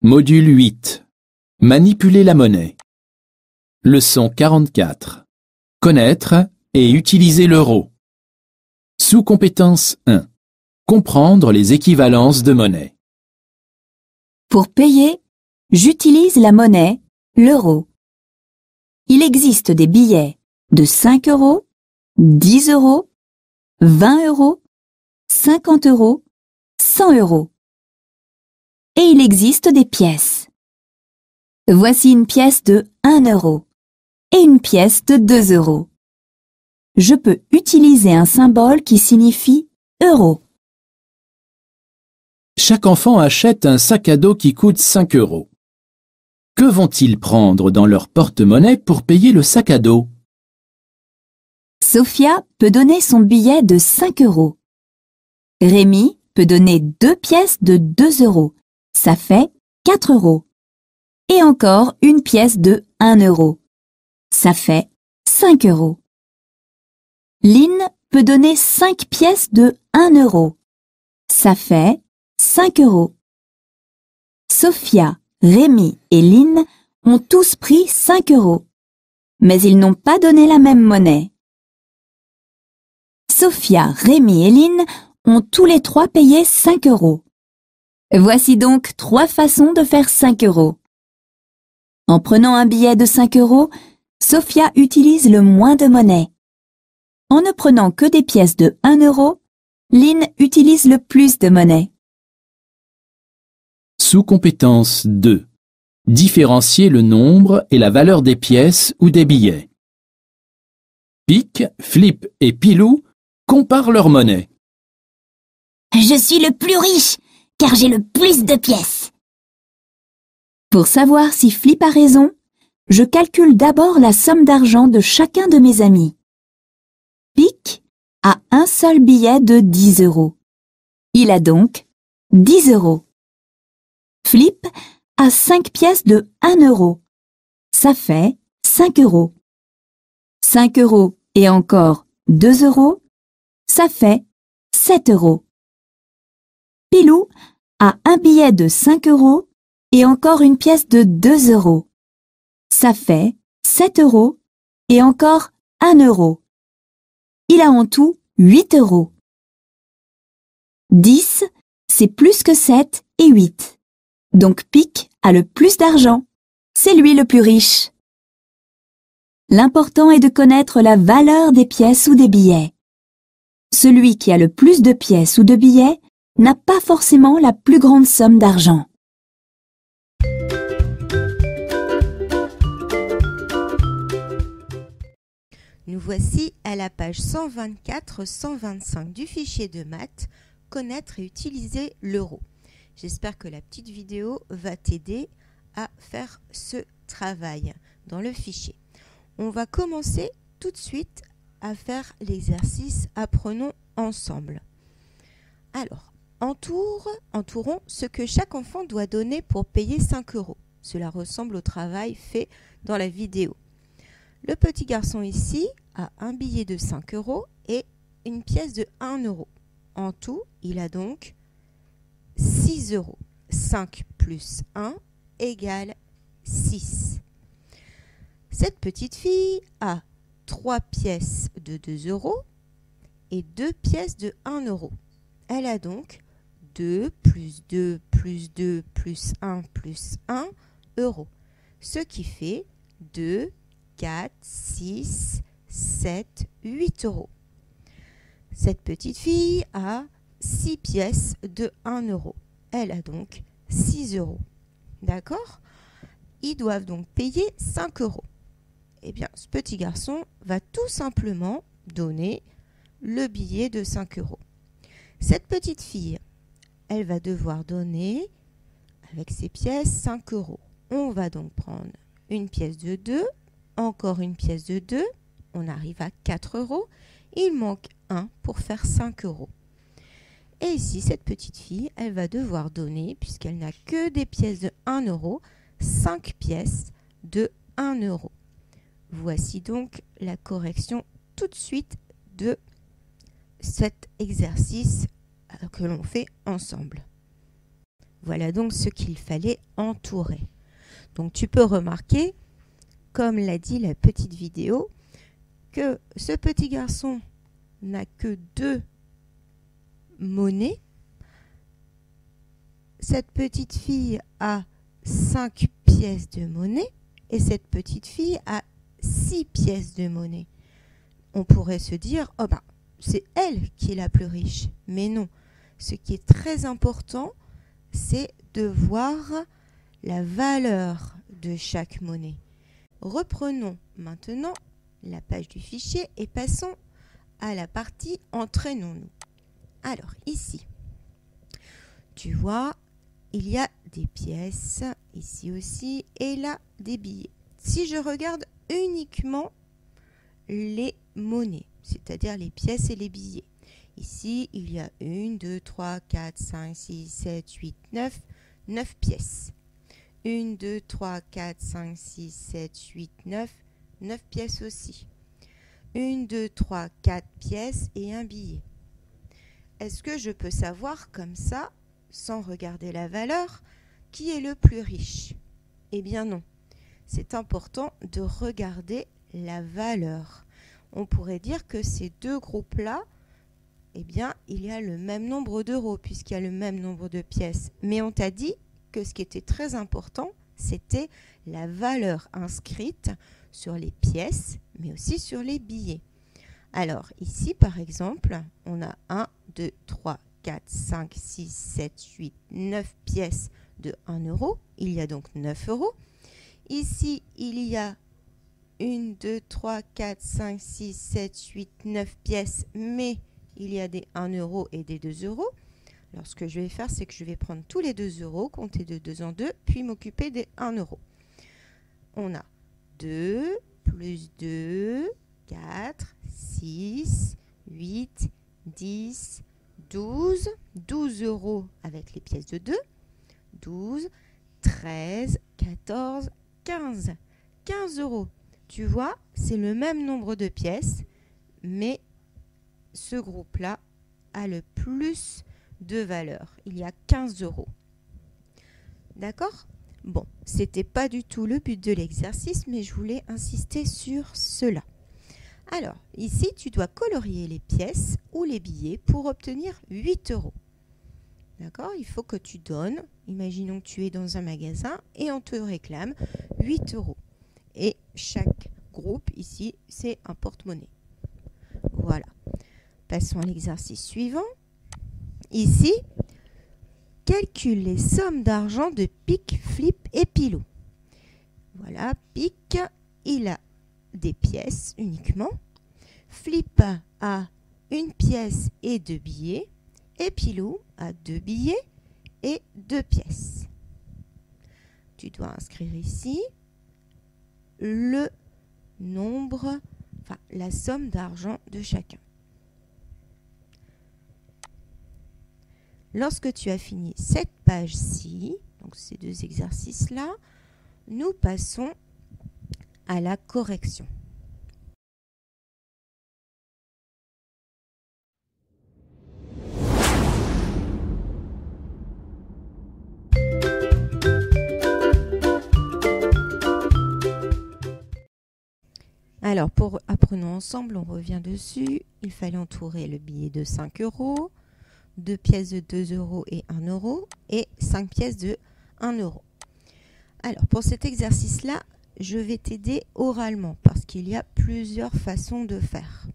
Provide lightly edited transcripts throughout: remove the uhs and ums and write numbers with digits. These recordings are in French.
Module 8. Manipuler la monnaie. Leçon 44. Connaître et utiliser l'euro. Sous-compétence 1. Comprendre les équivalences de monnaie. Pour payer, j'utilise la monnaie, l'euro. Il existe des billets de 5 euros, 10 euros, 20 euros, 50 euros, 100 euros. Et il existe des pièces. Voici une pièce de 1 euro et une pièce de 2 euros. Je peux utiliser un symbole qui signifie euro. Chaque enfant achète un sac à dos qui coûte 5 euros. Que vont-ils prendre dans leur porte-monnaie pour payer le sac à dos? Sophia peut donner son billet de 5 euros. Rémi peut donner 2 pièces de 2 euros. Ça fait 4 euros. Et encore une pièce de 1 euro. Ça fait 5 euros. Lynn peut donner 5 pièces de 1 euro. Ça fait 5 euros. Sophia, Rémi et Lynn ont tous pris 5 euros. Mais ils n'ont pas donné la même monnaie. Sophia, Rémi et Lynn ont tous les trois payé 5 euros. Voici donc 3 façons de faire 5 euros. En prenant un billet de 5 euros, Sophia utilise le moins de monnaie. En ne prenant que des pièces de 1 euro, Lynn utilise le plus de monnaie. Sous-compétence 2. Différencier le nombre et la valeur des pièces ou des billets. Pic, Flip et Pilou comparent leur monnaie. Je suis le plus riche, car j'ai le plus de pièces. Pour savoir si Flip a raison, je calcule d'abord la somme d'argent de chacun de mes amis. Pic a un seul billet de 10 euros. Il a donc 10 euros. Flip a 5 pièces de 1 euro. Ça fait 5 euros. 5 euros et encore 2 euros, ça fait 7 euros. Pilou a un billet de 5 euros et encore une pièce de 2 euros. Ça fait 7 euros et encore 1 euro. Il a en tout 8 euros. 10, c'est plus que 7 et 8. Donc Pic a le plus d'argent. C'est lui le plus riche. L'important est de connaître la valeur des pièces ou des billets. Celui qui a le plus de pièces ou de billets n'a pas forcément la plus grande somme d'argent. Nous voici à la page 124-125 du fichier de maths « Connaître et utiliser l'euro ». J'espère que la petite vidéo va t'aider à faire ce travail dans le fichier. On va commencer tout de suite à faire l'exercice Apprenons ensemble. Alors, entourons ce que chaque enfant doit donner pour payer 5 euros. Cela ressemble au travail fait dans la vidéo. Le petit garçon ici a un billet de 5 euros et une pièce de 1 euro. En tout, il a donc 6 euros. 5 plus 1 égale 6. Cette petite fille a 3 pièces de 2 euros et 2 pièces de 1 euro. Elle a donc 2 plus 2 plus 2 plus 1 plus 1 euros. Ce qui fait 2, 4, 6, 7, 8 euros. Cette petite fille a 6 pièces de 1 euro. Elle a donc 6 euros. D'accord? Ils doivent donc payer 5 euros. Eh bien, ce petit garçon va tout simplement donner le billet de 5 euros. Cette petite fille, elle va devoir donner, avec ses pièces, 5 euros. On va donc prendre une pièce de 2, encore une pièce de 2, on arrive à 4 euros. Il manque 1 pour faire 5 euros. Et ici, cette petite fille, elle va devoir donner, puisqu'elle n'a que des pièces de 1 euro, 5 pièces de 1 euro. Voici donc la correction tout de suite de cet exercice que l'on fait ensemble. Voilà donc ce qu'il fallait entourer. Donc tu peux remarquer, comme l'a dit la petite vidéo, que ce petit garçon n'a que 2 monnaies. Cette petite fille a 5 pièces de monnaie et cette petite fille a 6 pièces de monnaie. On pourrait se dire, oh ben, c'est elle qui est la plus riche. Mais non, ce qui est très important, c'est de voir la valeur de chaque monnaie. Reprenons maintenant la page du fichier et passons à la partie entraînons-nous. Alors ici, tu vois, il y a des pièces, ici aussi, et là des billets. Si je regarde uniquement les monnaies, c'est-à-dire les pièces et les billets, ici il y a 1, 2, 3, 4, 5, 6, 7, 8, 9 pièces. 1, 2, 3, 4, 5, 6, 7, 8, 9 pièces aussi. 1, 2, 3, 4 pièces et un billet. Est-ce que je peux savoir comme ça, sans regarder la valeur, qui est le plus riche? Eh bien non. C'est important de regarder la valeur. On pourrait dire que ces deux groupes-là, eh bien, il y a le même nombre d'euros puisqu'il y a le même nombre de pièces. Mais on t'a dit que ce qui était très important, c'était la valeur inscrite sur les pièces, mais aussi sur les billets. Alors, ici, par exemple, on a 1, 2, 3, 4, 5, 6, 7, 8, 9 pièces de 1 euro. Il y a donc 9 euros. Ici, il y a 1, 2, 3, 4, 5, 6, 7, 8, 9 pièces, mais il y a des 1 euro et des 2 euros. Alors, ce que je vais faire, c'est que je vais prendre tous les 2 euros, compter de 2 en 2, puis m'occuper des 1 euro. On a 2 plus 2, 4, 6, 8, 10, 12. 12 euros avec les pièces de 2. 12, 13, 14, 15. 15 euros. Tu vois, c'est le même nombre de pièces, mais ce groupe-là a le plus de valeur. Il y a 15 euros. D'accord ? Bon, c'était pas du tout le but de l'exercice, mais je voulais insister sur cela. Alors, ici, tu dois colorier les pièces ou les billets pour obtenir 8 euros. D'accord ? Il faut que tu donnes, imaginons que tu es dans un magasin et on te réclame 8 euros. Et chaque groupe ici, c'est un porte-monnaie. Voilà. Passons à l'exercice suivant. Ici, calcule les sommes d'argent de Pic, Flip et Pilou. Voilà, Pic, il a des pièces uniquement. Flip a une pièce et 2 billets. Et Pilou a 2 billets et 2 pièces. Tu dois inscrire ici le nombre, enfin la somme d'argent de chacun. Lorsque tu as fini cette page-ci, donc ces deux exercices-là, nous passons à la correction. Alors, pour apprenons ensemble, on revient dessus. Il fallait entourer le billet de 5 euros, 2 pièces de 2 euros et 1 euro et 5 pièces de 1 euro. Alors, pour cet exercice-là, je vais t'aider oralement parce qu'il y a plusieurs façons de faire.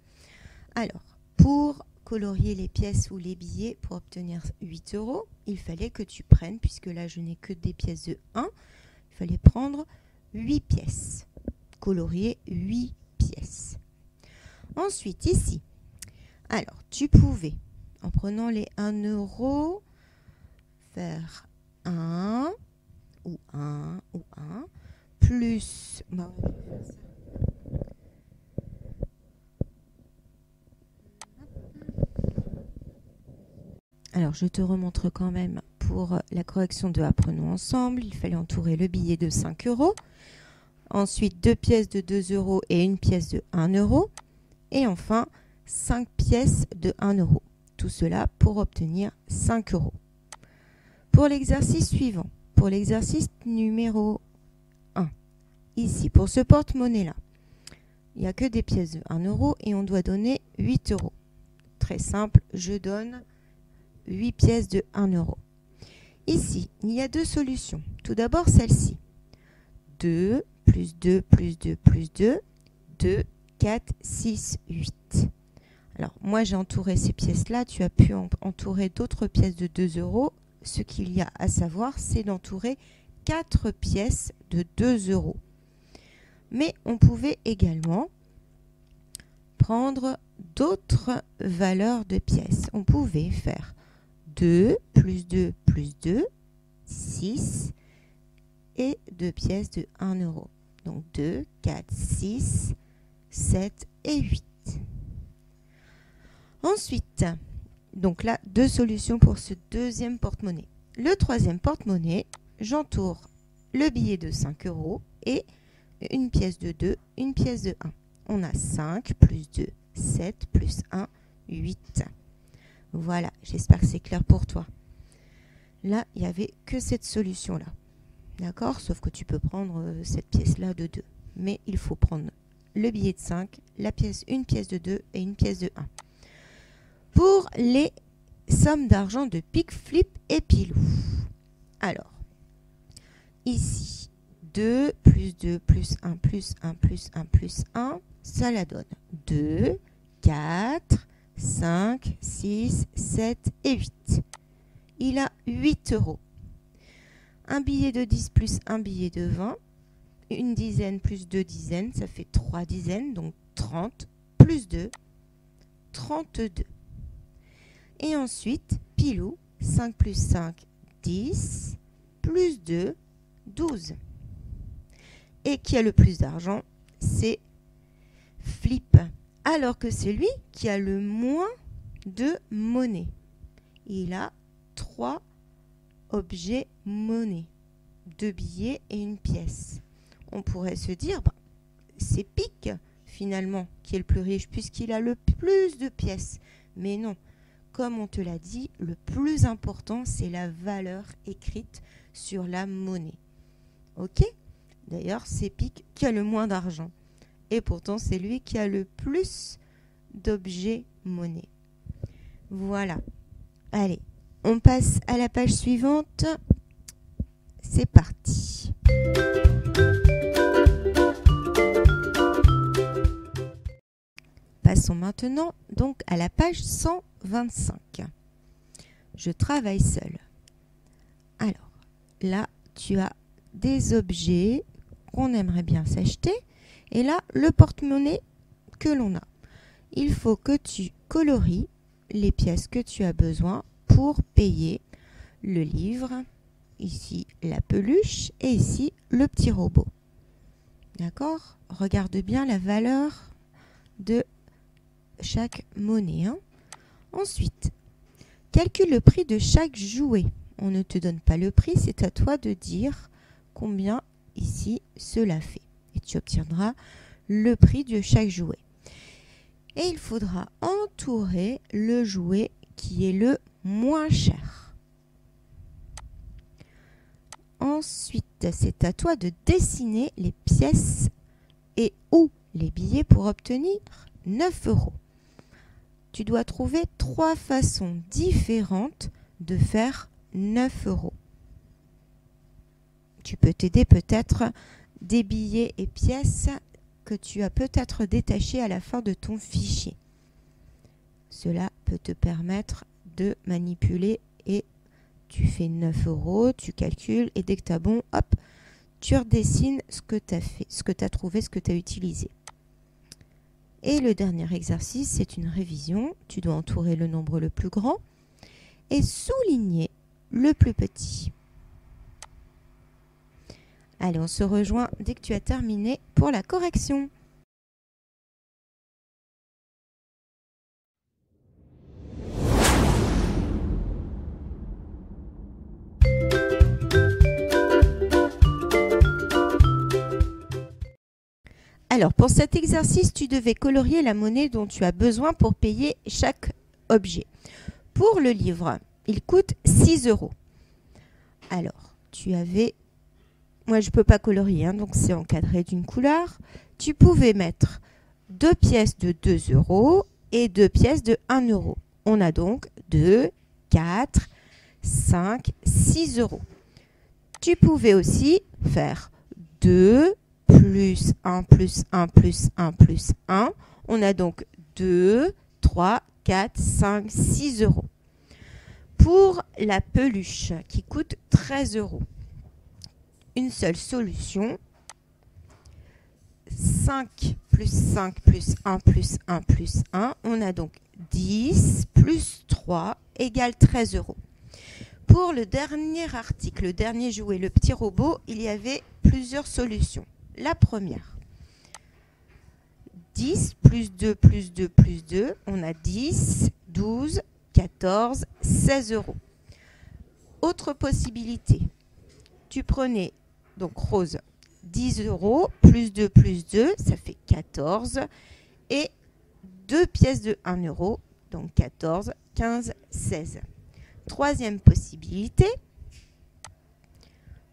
Alors, pour colorier les pièces ou les billets pour obtenir 8 euros, il fallait que tu prennes, puisque là je n'ai que des pièces de 1, il fallait prendre 8 pièces. Colorier 8 pièces. Ensuite, ici, alors tu pouvais, en prenant les 1 euro, faire 1 ou 1 ou 1 plus. Bon, je vais faire ça. Alors, je te remontre quand même pour la correction de apprenons ensemble. Il fallait entourer le billet de 5 euros. Ensuite, 2 pièces de 2 euros et une pièce de 1 euro. Et enfin, 5 pièces de 1 euro. Tout cela pour obtenir 5 euros. Pour l'exercice suivant, pour l'exercice numéro 1, ici, pour ce porte-monnaie-là, il n'y a que des pièces de 1 euro et on doit donner 8 euros. Très simple, je donne 8 pièces de 1 euro. Ici, il y a deux solutions. Tout d'abord, celle-ci. 2, plus 2, plus 2, plus 2, 2, 4, 6, 8. Alors, moi, j'ai entouré ces pièces-là. Tu as pu entourer d'autres pièces de 2 euros. Ce qu'il y a à savoir, c'est d'entourer 4 pièces de 2 euros. Mais on pouvait également prendre d'autres valeurs de pièces. On pouvait faire 2 plus 2 plus 2, 6 et 2 pièces de 1 euro. Donc 2, 4, 6, 7 et 8. Ensuite, donc là, deux solutions pour ce deuxième porte-monnaie. Le troisième porte-monnaie, j'entoure le billet de 5 euros et une pièce de 2, une pièce de 1. On a 5 plus 2, 7 plus 1, 8. Voilà, j'espère que c'est clair pour toi. Là, il n'y avait que cette solution-là. D'accord? Sauf que tu peux prendre cette pièce-là de 2. Mais il faut prendre le billet de 5, une pièce de 2 et une pièce de 1. Pour les sommes d'argent de Pic, Flip et Pilou. Alors, ici, 2 plus 2 plus 1 plus 1 plus 1 plus 1, ça la donne 2, 4, 5, 6, 7 et 8. Il a 8 euros. Un billet de 10 plus un billet de 20, une dizaine plus 2 dizaines, ça fait 3 dizaines, donc 30 plus 2, 32. Et ensuite, Pilou, 5 plus 5, 10, plus 2, 12. Et qui a le plus d'argent? C'est Flip. Alors que c'est lui qui a le moins de monnaie. Il a 3 objets monnaie, 2 billets et une pièce. On pourrait se dire, c'est Pic finalement qui est le plus riche puisqu'il a le plus de pièces. Mais non, comme on te l'a dit, le plus important c'est la valeur écrite sur la monnaie. Ok? D'ailleurs, c'est Pic qui a le moins d'argent. Et pourtant, c'est lui qui a le plus d'objets monnaie. Voilà. Allez, on passe à la page suivante. C'est parti. Passons maintenant donc à la page 125. Je travaille seul. Alors, là, tu as des objets qu'on aimerait bien s'acheter. Et là, le porte-monnaie que l'on a. Il faut que tu colories les pièces que tu as besoin pour payer le livre, ici la peluche et ici le petit robot. D'accord? Regarde bien la valeur de chaque monnaie. Ensuite, calcule le prix de chaque jouet. On ne te donne pas le prix, c'est à toi de dire combien ici cela fait. Et tu obtiendras le prix de chaque jouet. Et il faudra entourer le jouet qui est le moins cher. Ensuite, c'est à toi de dessiner les pièces et ou les billets pour obtenir 9 euros. Tu dois trouver 3 façons différentes de faire 9 euros. Tu peux t'aider peut-être des billets et pièces que tu as peut-être détachés à la fin de ton fichier. Cela peut te permettre de manipuler et tu fais 9 euros, tu calcules et dès que tu as bon, hop, tu redessines ce que tu as fait, ce que tu as trouvé, ce que tu as utilisé. Et le dernier exercice, c'est une révision. Tu dois entourer le nombre le plus grand et souligner le plus petit. Allez, on se rejoint dès que tu as terminé pour la correction. Alors, pour cet exercice, tu devais colorier la monnaie dont tu as besoin pour payer chaque objet. Pour le livre, il coûte 6 euros. Alors, tu avais... Moi, je ne peux pas colorier, hein, donc c'est encadré d'une couleur. Tu pouvais mettre 2 pièces de 2 € et 2 pièces de 1 €. On a donc 2, 4, 5, 6 €. Tu pouvais aussi faire 2 plus 1 plus 1 plus 1 plus 1. On a donc 2, 3, 4, 5, 6 €. Pour la peluche qui coûte 13 €, une seule solution. 5 plus 5 plus 1 plus 1 plus 1. On a donc 10 plus 3 égale 13 €. Pour le dernier article, le dernier jouet, le petit robot, il y avait plusieurs solutions. La première, 10 plus 2 plus 2 plus 2, on a 10, 12, 14, 16 €. Autre possibilité, tu prenais, donc rose, 10 € plus 2 plus 2, ça fait 14, et 2 pièces de 1 €, donc 14, 15, 16. Troisième possibilité,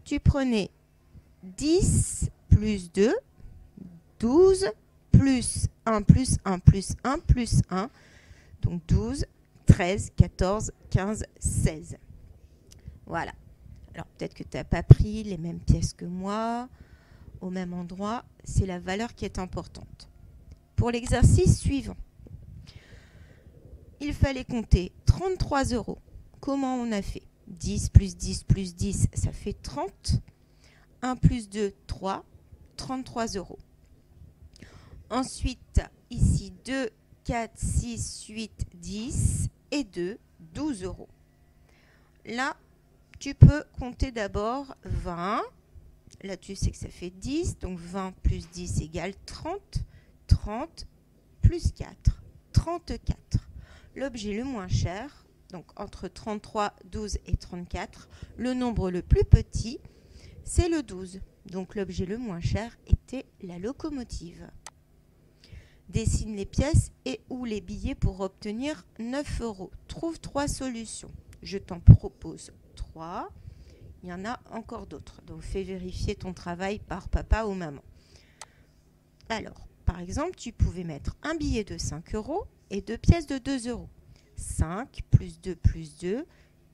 tu prenais 10 plus 2, 12, plus 1 plus 1 plus 1 plus 1, donc 12, 13, 14, 15, 16. Voilà. Alors peut-être que tu n'as pas pris les mêmes pièces que moi, au même endroit, c'est la valeur qui est importante. Pour l'exercice suivant, il fallait compter 33 €. Comment on a fait? 10 plus 10 plus 10, ça fait 30. 1 plus 2, 3, 33 €. Ensuite, ici, 2, 4, 6, 8, 10 et 2, 12 €. Là, tu peux compter d'abord 20. Là, tu sais que ça fait 10, donc 20 plus 10 égale 30. 30 plus 4, 34. L'objet le moins cher, donc entre 33, 12 et 34, le nombre le plus petit, c'est le 12. Donc l'objet le moins cher était la locomotive. Dessine les pièces et ou les billets pour obtenir 9 €. Trouve 3 solutions. Je t'en propose 3. Il y en a encore d'autres. Donc fais vérifier ton travail par papa ou maman. Alors, par exemple, tu pouvais mettre un billet de 5 € et 2 pièces de 2 €. 5 plus 2 plus 2,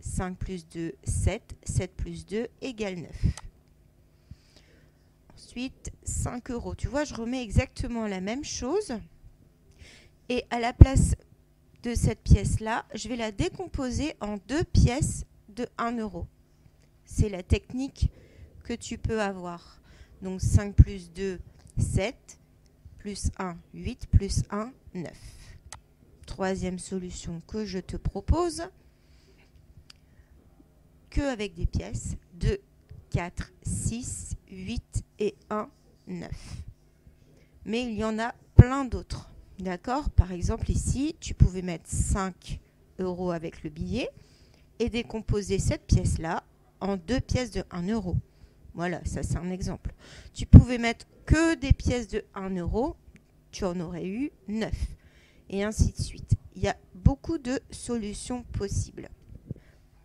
5 plus 2, 7, 7 plus 2 égale 9. Ensuite, 5 €. Tu vois, je remets exactement la même chose. Et à la place de cette pièce-là, je vais la décomposer en 2 pièces de 1 €. C'est la technique que tu peux avoir. Donc 5 plus 2, 7, plus 1, 8, plus 1, 9. Troisième solution que je te propose, que avec des pièces, 2, 4, 6, 8 et 1, 9. Mais il y en a plein d'autres. D'accord? Par exemple, ici, tu pouvais mettre 5 € avec le billet et décomposer cette pièce-là en 2 pièces de 1 €. Voilà, ça c'est un exemple. Tu pouvais mettre que des pièces de 1 €, tu en aurais eu 9. Et ainsi de suite. Il y a beaucoup de solutions possibles.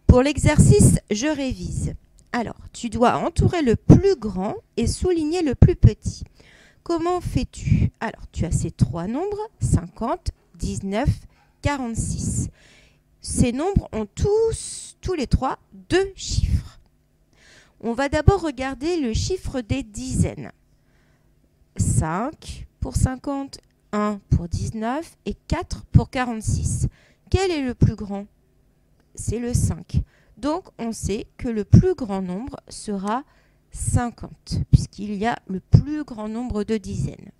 Pour l'exercice, je révise. Alors, tu dois entourer le plus grand et souligner le plus petit. Comment fais-tu? Alors, tu as ces 3 nombres, 50, 19, 46. Ces nombres ont tous les 3, 2 chiffres. On va d'abord regarder le chiffre des dizaines. 5 pour 50, 1 pour 19 et 4 pour 46. Quel est le plus grand? C'est le 5. Donc, on sait que le plus grand nombre sera 50, puisqu'il y a le plus grand nombre de dizaines.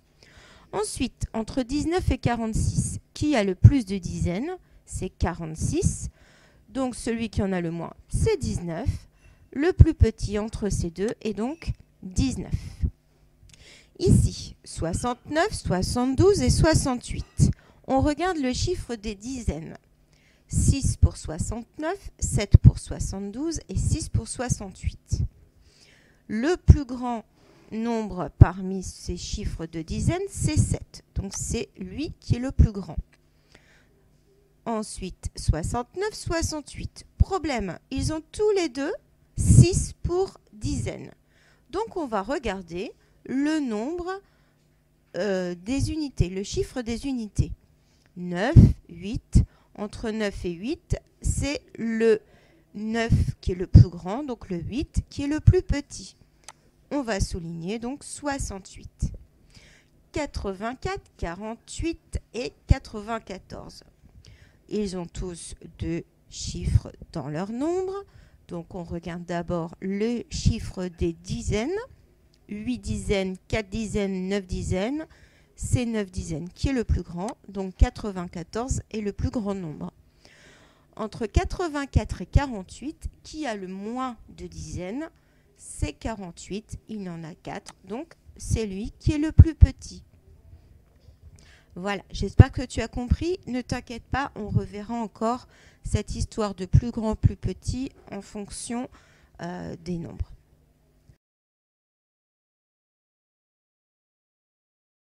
Ensuite, entre 19 et 46, qui a le plus de dizaines? C'est 46. Donc, celui qui en a le moins, c'est 19. Le plus petit entre ces deux est donc 19. Ici, 69, 72 et 68. On regarde le chiffre des dizaines. 6 pour 69, 7 pour 72 et 6 pour 68. Le plus grand nombre parmi ces chiffres de dizaines, c'est 7. Donc, c'est lui qui est le plus grand. Ensuite, 69, 68. Problème, ils ont tous les deux 6 pour dizaine. Donc on va regarder le nombre des unités, le chiffre des unités. 9, 8, entre 9 et 8, c'est le 9 qui est le plus grand, donc le 8 qui est le plus petit. On va souligner donc 68. 84, 48 et 94. Ils ont tous deux chiffres dans leur nombre. Donc on regarde d'abord le chiffre des dizaines. 8 dizaines, 4 dizaines, 9 dizaines. C'est 9 dizaines qui est le plus grand. Donc 94 est le plus grand nombre. Entre 84 et 48, qui a le moins de dizaines? C'est 48. Il en a 4. Donc c'est lui qui est le plus petit. Voilà, j'espère que tu as compris. Ne t'inquiète pas, on reverra encore cette histoire de plus grand, plus petit en fonction des nombres.